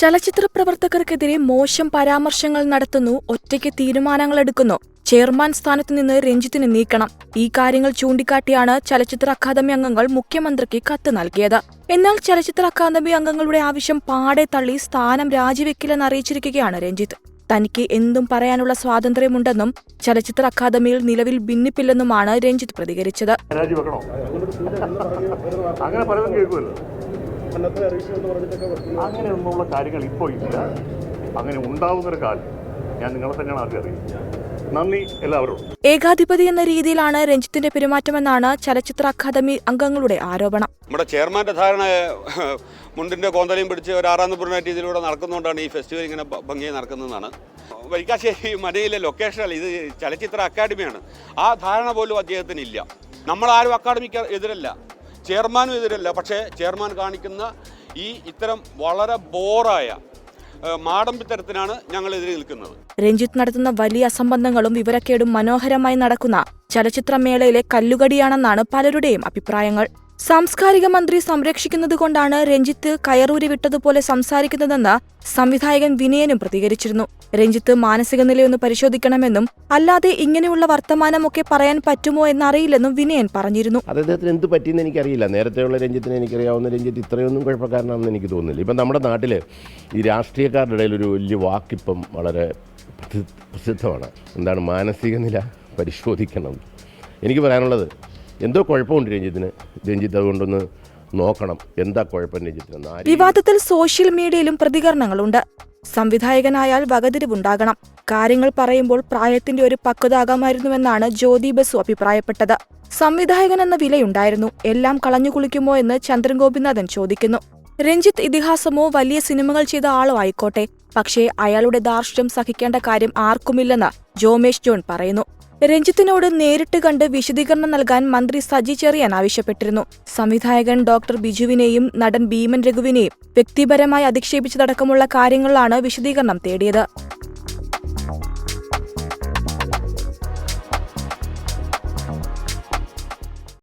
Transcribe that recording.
ചലച്ചിത്ര പ്രവർത്തകർക്കെതിരെ മോശം പരാമർശങ്ങൾ നടത്തുന്നു, ഒറ്റയ്ക്ക് തീരുമാനങ്ങളെടുക്കുന്നു. ചെയർമാൻ സ്ഥാനത്ത് നിന്ന് രഞ്ജിത്തിനെ നീക്കണം. ഈ കാര്യങ്ങൾ ചൂണ്ടിക്കാട്ടിയാണ് ചലച്ചിത്ര അക്കാദമി അംഗങ്ങൾ മുഖ്യമന്ത്രിക്ക് കത്ത് നൽകിയത്. എന്നാൽ ചലച്ചിത്ര അക്കാദമി അംഗങ്ങളുടെ ആവശ്യം പാടെ തള്ളി സ്ഥാനം രാജിവെക്കില്ലെന്ന് അറിയിച്ചിരിക്കുകയാണ് രഞ്ജിത്ത്. തനിക്ക് എന്തും പറയാനുള്ള സ്വാതന്ത്ര്യമുണ്ടെന്നും ചലച്ചിത്ര അക്കാദമിയിൽ നിലവിൽ ഭിന്നിപ്പില്ലെന്നുമാണ് രഞ്ജിത്ത് പ്രതികരിച്ചത്. അങ്ങനെയൊന്നുള്ള കാര്യങ്ങൾ ഇപ്പോൾ ഇല്ല. അങ്ങനെ ഉണ്ടാവുന്നൊരു കാലം ഞാൻ നിങ്ങളെ തന്നെയാണ് ആദ്യം അറിയുന്നത്. നന്ദി എല്ലാവരും. ഏകാധിപതി എന്ന രീതിയിലാണ് രഞ്ജിത്തിന്റെ പെരുമാറ്റമെന്നാണ് ചലച്ചിത്ര അക്കാദമി അംഗങ്ങളുടെ ആരോപണം. നമ്മുടെ ചെയർമാന്റെ ധാരണ മുണ്ടിന്റെ കോന്തലയും പിടിച്ച് ഒരു ആറാന്തപുരം രീതിയിലൂടെ നടക്കുന്നതുകൊണ്ടാണ് ഈ ഫെസ്റ്റിവൽ ഇങ്ങനെ ഭംഗിയായി നടക്കുന്നതെന്നാണ്. വരിക്കാശ്ശേരി മനയിലെ ലൊക്കേഷനല്ല, ഇത് ചലച്ചിത്ര അക്കാദമിയാണ്. ആ ധാരണ പോലും അദ്ദേഹത്തിന് ഇല്ല. നമ്മളാരും അക്കാദമിക്ക് എതിരല്ല, ചെയർമാനും എതിരല്ല. പക്ഷേ ചെയർമാൻ കാണിക്കുന്ന ഇത്തരം വളരെ ബോറായ മാടമ്പിത്തരത്തിനാണ് ഞങ്ങൾ എതിരെ നിൽക്കുന്നത്. രഞ്ജിത്ത് നടത്തുന്ന വലിയ അസംബന്ധങ്ങളും വിവരക്കേടും മനോഹരമായി നടക്കുന്ന ചലച്ചിത്രമേളയിലെ കല്ലുകടിയാണെന്നാണ് പലരുടെയും അഭിപ്രായങ്ങൾ. സാംസ്കാരിക മന്ത്രി സംരക്ഷിക്കുന്നതുകൊണ്ടാണ് രഞ്ജിത്ത് കയറൂരി വിട്ടതുപോലെ സംസാരിക്കുന്നതെന്ന് സംവിധായകൻ വിനയനും പ്രതികരിച്ചിരുന്നു. രഞ്ജിത്ത് മാനസിക നിലയൊന്ന് പരിശോധിക്കണമെന്നും അല്ലാതെ ഇങ്ങനെയുള്ള വർത്തമാനമൊക്കെ പറയാൻ പറ്റുമോ എന്നറിയില്ലെന്നും വിനയൻ പറഞ്ഞിരുന്നു. അദ്ദേഹത്തിന് എന്ത് പറ്റിയെന്ന് എനിക്കറിയില്ല. നേരത്തെയുള്ള രഞ്ജിത്തിനെ എനിക്കറിയാവുന്ന രഞ്ജിത്ത് ഇത്രയൊന്നും കുഴപ്പക്കാരനാണെന്ന് എനിക്ക് തോന്നുന്നില്ല. ഇപ്പം നമ്മുടെ നാട്ടിൽ ഈ രാഷ്ട്രീയക്കാരുടെ ഇടയിൽ ഒരു വലിയ വാക്കിപ്പം വളരെ പ്രസിദ്ധമാണ്. എന്താണ് മാനസിക നില പരിശോധിക്കണം. എനിക്ക് പറയാനുള്ളത്, എന്തോ കുഴപ്പമുണ്ട് രഞ്ജിത്ത് അതുകൊണ്ടൊന്ന് നോക്കണം. എന്താ കുഴപ്പം രഞ്ജിത്തിന്? വിവാദത്തിൽ സോഷ്യൽ മീഡിയയിലും പ്രതികരണങ്ങളുണ്ട്. സംവിധായകനായാൽ വകതിരിവുണ്ടാകണം. കാര്യങ്ങൾ പറയുമ്പോൾ പ്രായത്തിന്റെ ഒരു പക്വതാകാമായിരുന്നുവെന്നാണ് ജ്യോതി ബസു അഭിപ്രായപ്പെട്ടത്. സംവിധായകൻ എന്ന വിലയുണ്ടായിരുന്നു, എല്ലാം കളഞ്ഞുകുളിക്കുമോ എന്ന് ചന്ദ്രൻ ഗോപിനാഥൻ ചോദിക്കുന്നു. രഞ്ജിത്ത് ഇതിഹാസമോ വലിയ സിനിമകൾ ചെയ്ത ആളോ ആയിക്കോട്ടെ, പക്ഷേ അയാളുടെ ധാർഷ്ട്യം സഹിക്കേണ്ട കാര്യം ആർക്കുമില്ലെന്ന് ജോമേഷ് ജോൺ പറയുന്നു. രഞ്ജിത്തിനോട് നേരിട്ട് കണ്ട് വിശദീകരണം നൽകാൻ മന്ത്രി സജി ചെറിയാൻ ആവശ്യപ്പെട്ടിരുന്നു. സംവിധായകൻ ഡോക്ടർ ബിജുവിനെയും നടൻ ഭീമൻ രഘുവിനെയും വ്യക്തിപരമായി അധിക്ഷേപിച്ചതടക്കമുള്ള കാര്യങ്ങളിലാണ് വിശദീകരണം തേടിയത്.